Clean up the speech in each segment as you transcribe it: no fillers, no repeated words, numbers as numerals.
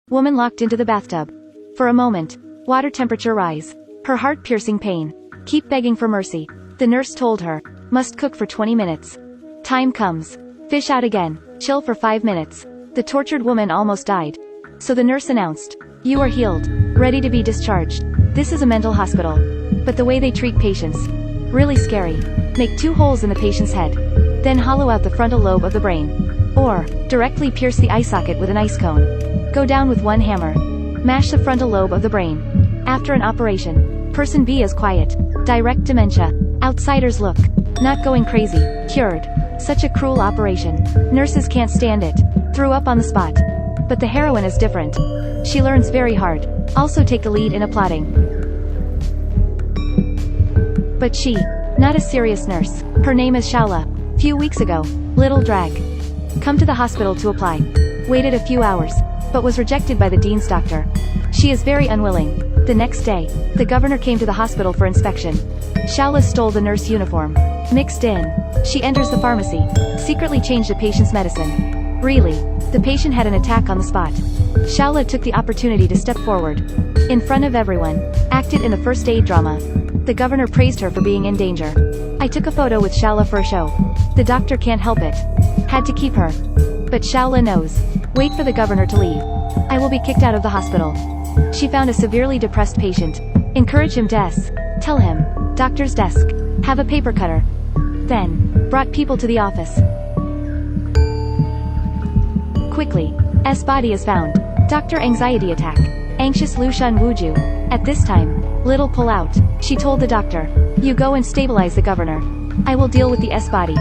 Woman locked into the bathtub. For a moment. Water temperature rise. Her heart-piercing pain. Keep begging for mercy. The nurse told her. Must cook for 20 minutes. Time comes. Fish out again. Chill for 5 minutes. The tortured woman almost died. So the nurse announced. You are healed. Ready to be discharged. This is a mental hospital. But the way they treat patients. Really scary. Make 2 holes in the patient's head. Then hollow out the frontal lobe of the brain. Or, directly pierce the eye socket with an ice cone. Go down with 1 hammer. Mash the frontal lobe of the brain. After an operation. Person B is quiet. Direct dementia. Outsiders look. Not going crazy. Cured. Such a cruel operation. Nurses can't stand it. Threw up on the spot. But the heroine is different. She learns very hard. Also take the lead in applauding. But she. Not a serious nurse. Her name is Shaula. Few weeks ago. Little drag. Come to the hospital to apply. Waited a few hours. But was rejected by the dean's doctor. She is very unwilling. The next day. The governor came to the hospital for inspection. Shaula stole the nurse uniform. Mixed in. She enters the pharmacy. Secretly changed a patient's medicine. Really. The patient had an attack on the spot. Shaula took the opportunity to step forward. In front of everyone. Acted in the first aid drama. The governor praised her for being in danger. I took a photo with Shaula for a show. The doctor can't help it. Had to keep her. But Shaula knows. Wait for the governor to leave. I will be kicked out of the hospital. She found a severely depressed patient. Encourage him to tell him. Doctor's desk. Have a paper cutter. Then. Brought people to the office. Quickly. S body is found. Doctor anxiety attack. Anxious Lushan Wuju. At this time. Little pull out. She told the doctor. You go and stabilize the governor. I will deal with the S body.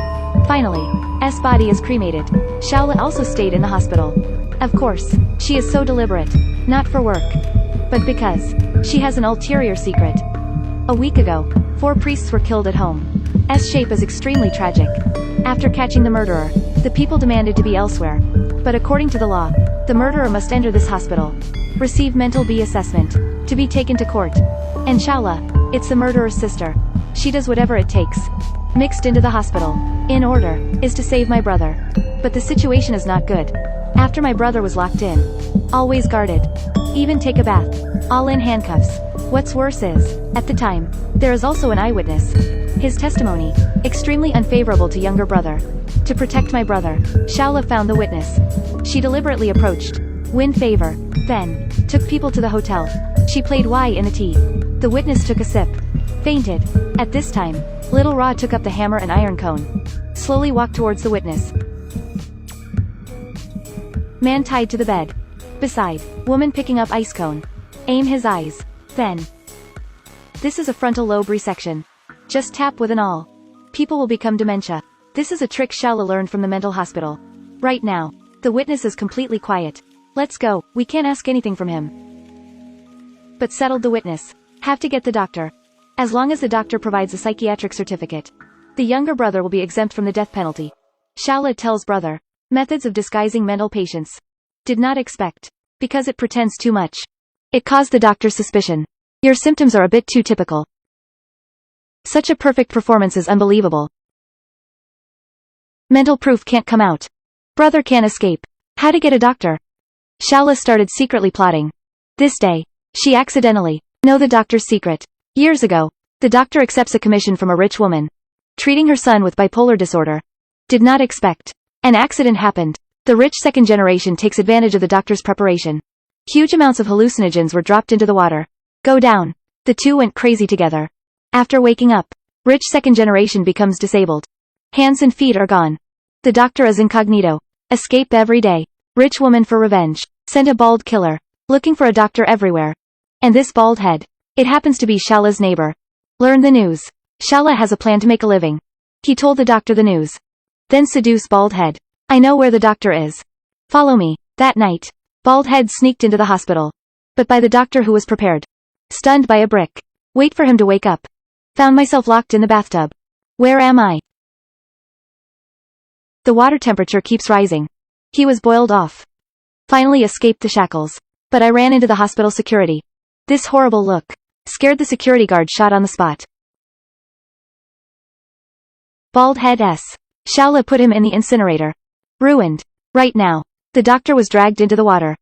Finally. S body is cremated. Shaula also stayed in the hospital. Of course. She is so deliberate. Not for work. But because. She has an ulterior secret. A week ago. 4 priests were killed at home. S shape is extremely tragic. After catching the murderer. The people demanded to be elsewhere. But according to the law. The murderer must enter this hospital. Receive mental B assessment. To be taken to court. And Shaula. It's the murderer's sister. She does whatever it takes. Mixed into the hospital. In order. Is to save my brother. But the situation is not good. After my brother was locked in. Always guarded. Even take a bath. All in handcuffs. What's worse is. At the time. There is also an eyewitness. His testimony. Extremely unfavorable to younger brother. To protect my brother. Shaula found the witness. She deliberately approached. Win favor. Then. Took people to the hotel. She played Y in the tea. The witness took a sip. Fainted. At this time. Little Ra took up the hammer and iron cone. Slowly walked towards the witness. Man tied to the bed. Beside. Woman picking up ice cone. Aim his eyes. Then. This is a frontal lobe resection. Just tap with an awl. People will become dementia. This is a trick Shaula learned from the mental hospital. Right now. The witness is completely quiet. Let's go, we can't ask anything from him. But settled the witness. Have to get the doctor. As long as the doctor provides a psychiatric certificate. The younger brother will be exempt from the death penalty. Shaula tells brother. Methods of disguising mental patients. Did not expect. Because it pretends too much. It caused the doctor's suspicion. Your symptoms are a bit too typical. Such a perfect performance is unbelievable. Mental proof can't come out. Brother can't escape. How to get a doctor? Shaula started secretly plotting. This day. She accidentally. Know the doctor's secret. Years ago. The doctor accepts a commission from a rich woman. Treating her son with bipolar disorder. Did not expect. An accident happened. The rich second generation takes advantage of the doctor's preparation. Huge amounts of hallucinogens were dropped into the water. Go down. The two went crazy together. After waking up. Rich second generation becomes disabled. Hands and feet are gone. The doctor is incognito. Escape every day. Rich woman for revenge. Sent a bald killer. Looking for a doctor everywhere. And this bald head. It happens to be Shaula's neighbor. Learn the news. Shaula has a plan to make a living. He told the doctor the news. Then seduce bald head. I know where the doctor is. Follow me. That night. Bald head sneaked into the hospital. But by the doctor who was prepared. Stunned by a brick. Wait for him to wake up. Found myself locked in the bathtub. Where am I? The water temperature keeps rising. He was boiled off. Finally escaped the shackles. But I ran into the hospital security. This horrible look. Scared the security guard shot on the spot. Bald head S. Shaula put him in the incinerator. Ruined. Right now. The doctor was dragged into the water.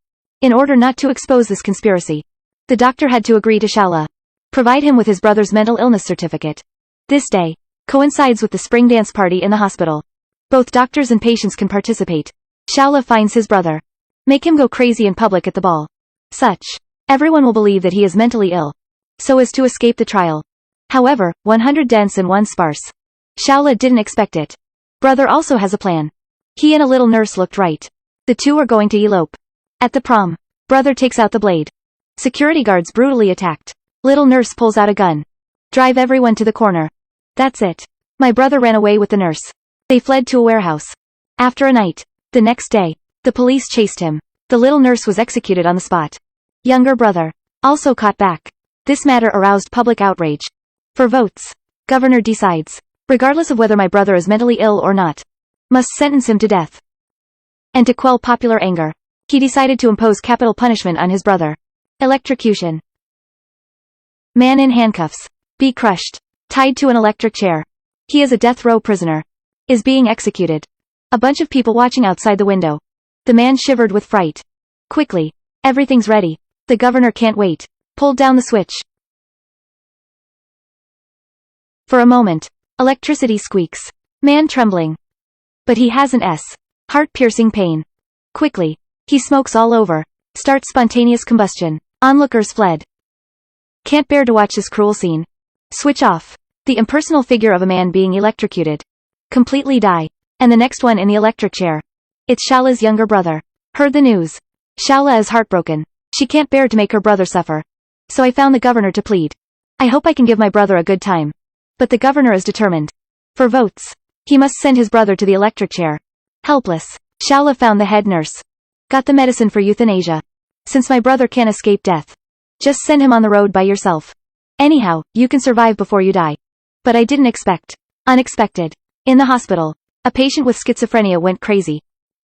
In order not to expose this conspiracy, the doctor had to agree to provide him with his brother's mental illness certificate. This day coincides with the spring dance party in the hospital. Both doctors and patients can participate. Finds his brother. Make him go crazy in public at the ball. Everyone will believe that he is mentally ill, so as to escape the trial. However, 100 dense and 1 sparse. Didn't expect it. Brother also has a plan. He and a little nurse looked right. The two are going to elope. At the prom, brother takes out the blade. Security guards brutally attacked. Little nurse pulls out a gun. Drive everyone to the corner. That's it. My brother ran away with the nurse. They fled to a warehouse. After a night, the next day, the police chased him. The little nurse was executed on the spot. Younger brother, also caught back. This matter aroused public outrage. For votes, governor decides, regardless of whether my brother is mentally ill or not, must sentence him to death. And to quell popular anger, he decided to impose capital punishment on his brother. Electrocution. Man in handcuffs. Be crushed. Tied to an electric chair. He is a death row prisoner. Is being executed. A bunch of people watching outside the window. The man shivered with fright. Quickly. Everything's ready. The governor can't wait. Pulled down the switch. For a moment, electricity squeaks. Man trembling. But he has an heart-piercing pain. Quickly. He smokes all over. Starts spontaneous combustion. Onlookers fled. Can't bear to watch this cruel scene. Switch off. The impersonal figure of a man being electrocuted. Completely die. And the next one in the electric chair. It's Shala's younger brother. Heard the news. Shala is heartbroken. She can't bear to make her brother suffer. So I found the governor to plead. I hope I can give my brother a good time. But the governor is determined. For votes, he must send his brother to the electric chair. Helpless, Shala found the head nurse. Got the medicine for euthanasia. Since my brother can't escape death, just send him on the road by yourself. Anyhow, you can survive before you die. But I didn't expect. Unexpected. In the hospital, a patient with schizophrenia went crazy.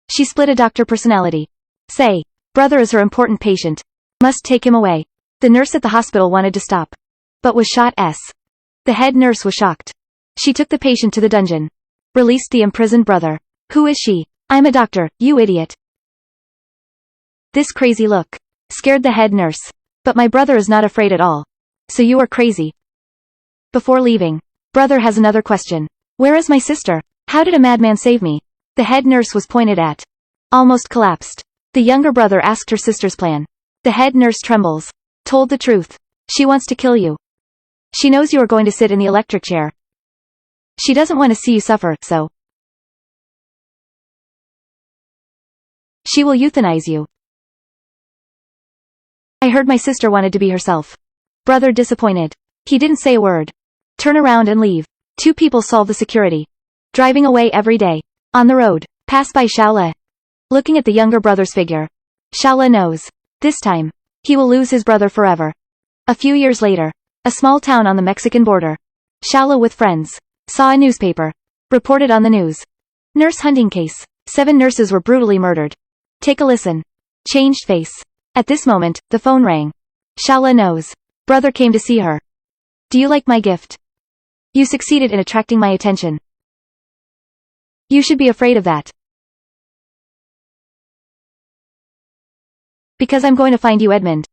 She split a doctor personality. Say, brother is her important patient. Must take him away. The nurse at the hospital wanted to stop. But was shot. The head nurse was shocked. She took the patient to the dungeon. Released the imprisoned brother. Who is she? I'm a doctor, you idiot. This crazy look scared the head nurse. But my brother is not afraid at all. So you are crazy. Before leaving, brother has another question. Where is my sister? How did a madman save me? The head nurse was pointed at. Almost collapsed. The younger brother asked her sister's plan. The head nurse trembles. Told the truth. She wants to kill you. She knows you are going to sit in the electric chair. She doesn't want to see you suffer, so she will euthanize you. I heard my sister wanted to be herself. Brother disappointed. He didn't say a word. Turn around and leave. 2 people solve the security. Driving away every day. On the road, pass by Shala. Looking at the younger brother's figure. Shala knows. This time, he will lose his brother forever. A few years later, a small town on the Mexican border. Shala with friends. Saw a newspaper. Reported on the news. Nurse hunting case. 7 nurses were brutally murdered. Take a listen. Changed face. At this moment, the phone rang. Shala knows. Brother came to see her. Do you like my gift? You succeeded in attracting my attention. You should be afraid of that. Because I'm going to find you, Edmund.